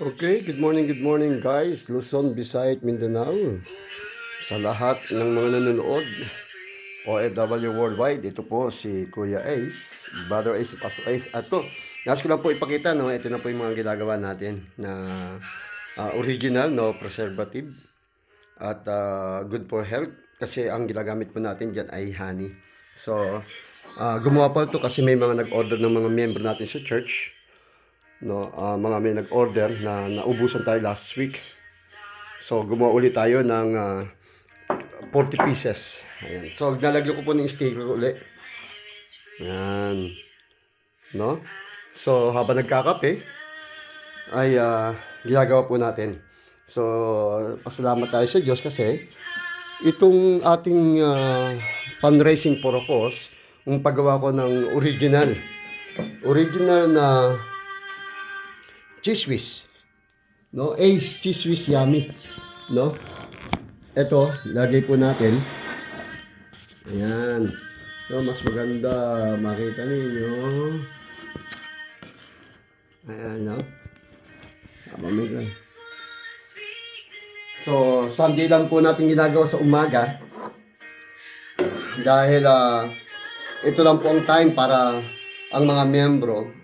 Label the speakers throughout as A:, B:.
A: Okay, good morning guys. Luzon, Visayas, Mindanao. Sa lahat ng mga nanonood, OFW Worldwide, ito po si Kuya Ace, Brother Ace, Pastor Ace. At to, nais ko lang po ipakita, no, ito na po yung mga ginagawa natin na original, no, preservative at good for health kasi ang ginagamit po natin dyan ay honey. So, gumawa po ito kasi may mga nag-order ng mga member natin sa church, no, mga may nag-order na naubusan tayo last week. So gumawa ulit tayo ng 40 pieces. Ayan. So nalagyan ko po ng sticker ulit. Ayan. No? So habang nagkakape ay ginagawa po natin. So pasalamat tayo sa Diyos kasi itong ating fundraising for a cause, yung paggawa ko ng original na cheese whiz, no? Ace cheese whiz yummy, no? Ito, lagay po natin. Ayan. So, mas maganda makita ninyo. Ayan, no? Mamigay. So, Sunday lang po natin ginagawa sa umaga. Dahil ito lang po ang time para ang mga membro.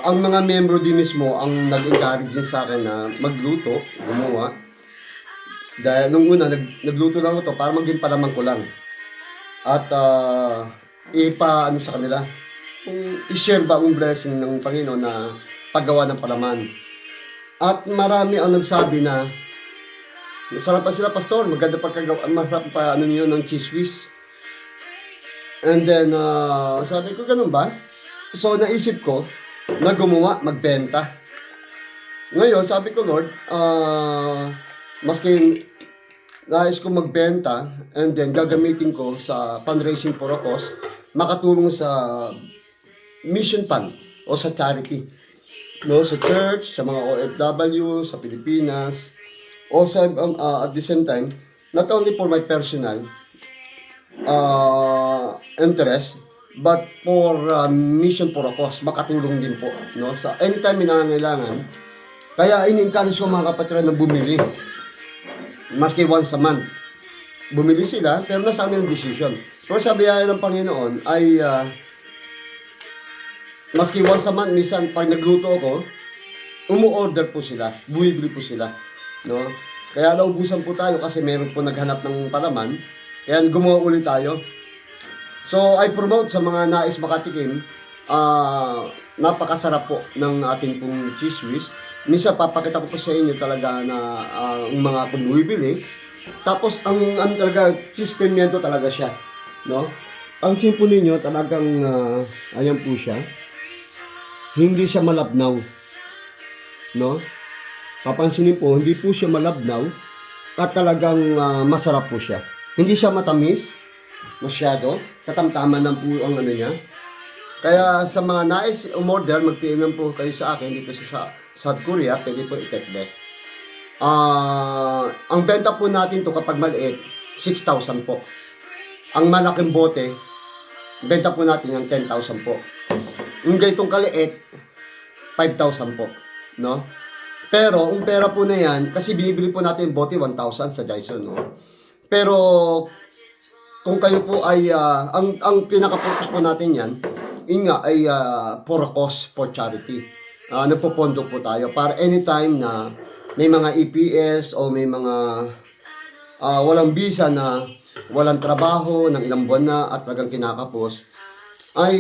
A: Ang mga membro din mismo ang nag-encourage din sa akin na magluto, gumawa. Dahil nung una, nagluto lang ako to para maging palaman ko lang. At ano sa kanila, kung i-share ba ang blessing ng Panginoon na paggawa ng palaman. At marami ang nagsabi na masarap pa sila, Pastor, maganda pagkagawa, masarap pa niyo ng cheese whiz. And then, sabi ko, ganun ba? So, naisip ko na gumawa, magbenta. Ngayon, sabi ko, Lord, maski nais ko magbenta and then gagamitin ko sa fundraising for a cause, makatulong sa mission fund o sa charity. No, sa church, sa mga OFW, sa Pilipinas, o sa, at the same time, not only for my personal interest, but for mission for a cause, makatulong din po, no? Sa anytime may nangangailangan. Kaya in-encourage ko mga kapatid na bumili. Maski once a month. Bumili sila, pero nasa kanilang decision. Pero sa biyaya ng Panginoon ay maski once a month, minsan pag nagluto ako, umu-order po sila, bumibili po sila, no? Kaya naubusan po tayo kasi meron po naghanap ng palaman, kaya gumawa ulit tayo. So, I promote sa mga nais makatikim, napakasarap po ng ating pong cheese whiz. Minsan papakita ko po sa inyo talaga na ang mga bumibili. Tapos, ang talaga, cheese pimiento talaga siya, no? Ang simple ninyo, talagang, ayan po siya. Hindi siya malabnaw, no? Papansinin po, hindi po siya malabnaw at talagang masarap po siya. Hindi siya matamis, masyado. Katamtaman lang po ang ano niya. Kaya sa mga nais umorder, mag-PM lang po kayo sa akin dito sa South Korea, pwede po i-take back. Ang benta po natin to kapag maliit, 6,000 po. Ang malaking bote, benta po natin yung 10,000 po. Yung ganitong kaliit, 5,000 po, no? Pero, ang pera po na yan, kasi binibili po natin yung bote 1,000 sa Dyson, no? Pero, kung kayo po ay, ang pinaka-focus po natin yan, yun nga ay for a cause, for charity. Nagpopondo po tayo para anytime na may mga EPS o may mga walang visa na walang trabaho ng ilang buwan na at talagang kinakapos, ay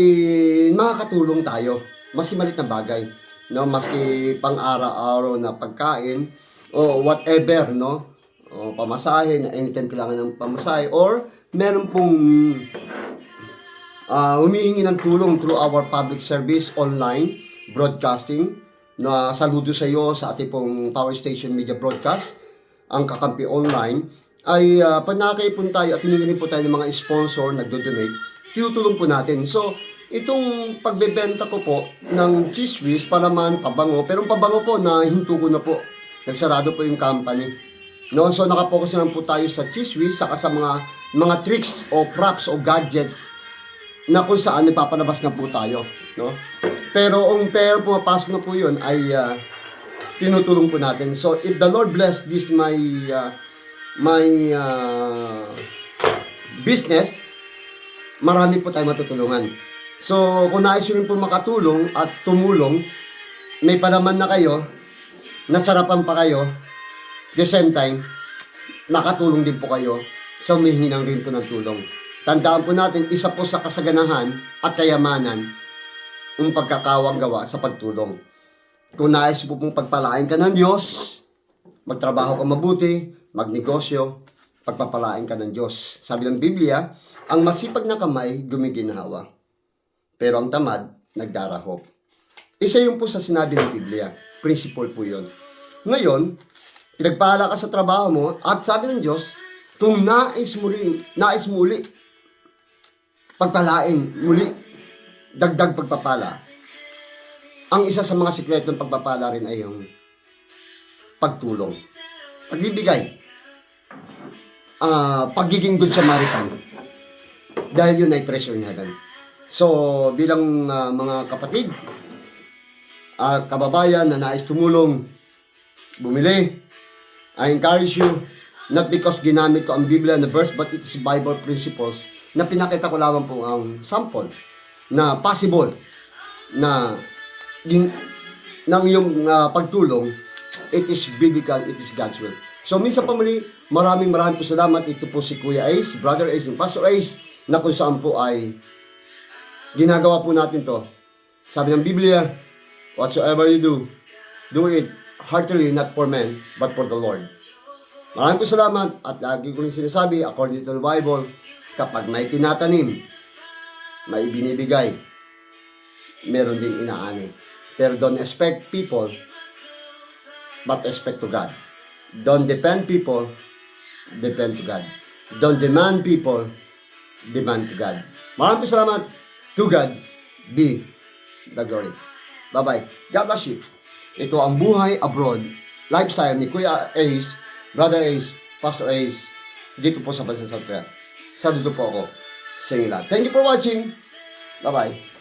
A: makakatulong tayo. Maski maliit na bagay, no? Maski pang araw-araw na pagkain o whatever, no? O pamasahe na anytime kailangan ng pamasahe or meron pong humihingi ng tulong through our public service online broadcasting. Na saludo sa iyo sa ating pong Power Station Media Broadcast, ang Kakampi Online, ay pag nakakaipon tayo at humihingi po tayo ng mga sponsor, nagdo-donate, tinutulong po natin. So, itong pagbebenta ko po ng cheese whiz, palaman, pabango, pero pabango po na hinto ko na po. Nagsarado po yung company. No, so nakapokus na lang po tayo sa cheese whiz, saka sa mga tricks o props o gadgets na kung saan nagpapalabas na po tayo, no? Pero ang pera pumapasok na po yun ay tinutulong po natin. So, if the Lord bless this business, marami po tayong matutulungan. So, kung nais nyo rin po makatulong at tumulong, may palaman na kayo, nasarapan pa kayo, the same time, nakatulong din po kayo sa humihingi rin po ng tulong. Tandaan po natin, isa po sa kasaganahan at kayamanan ang pagkakawang gawa sa pagtulong. Kung nais po pong pagpalain ka ng Diyos, magtrabaho ka mabuti, magnegosyo, pagpapalain ka ng Diyos. Sabi ng Biblia, ang masipag na kamay gumiginhawa, pero ang tamad nagdarahop. Isa yun po sa sinabi ng Biblia. Principle po yun. Ngayon, pinagpala ka sa trabaho mo at sabi ng Diyos, kung nais muli, pagpalain muli, dagdag pagpapala. Ang isa sa mga sikreto ng pagpapala rin ay yung pagtulong. Pagbibigay. Pagiging good Samaritan. Dahil yun ay treasure in heaven. So, bilang mga kapatid, kababayan na nais tumulong, bumili, I encourage you, not because ginamit ko ang Biblia na verse, but it is Bible principles, na pinakita ko lamang po ang sample na possible na ng yung pagtulong, it is biblical, it is God's will. So, minsan pa muli, maraming po salamat. Ito po si Kuya Ace, Brother Ace, yung Pastor Ace, na kung saan po ay ginagawa po natin to. Sabi ng Biblia, whatsoever you do it heartily, not for men, but for the Lord. Maraming po salamat at lagi ko rin sinasabi, according to the Bible, kapag may tinatanim, may binibigay, meron din inaani. Pero don't expect people, but expect to God. Don't depend people, depend to God. Don't demand people, demand to God. Maraming po salamat. To God be the glory. Bye-bye. God bless you. Ito ang Buhay Abroad lifestyle ni Kuya Ace, Brother Ace, Pastor Ace, dito po sa Bansa South Korea. Saludo po ako sa inyo lahat. Thank you for watching. Bye-bye.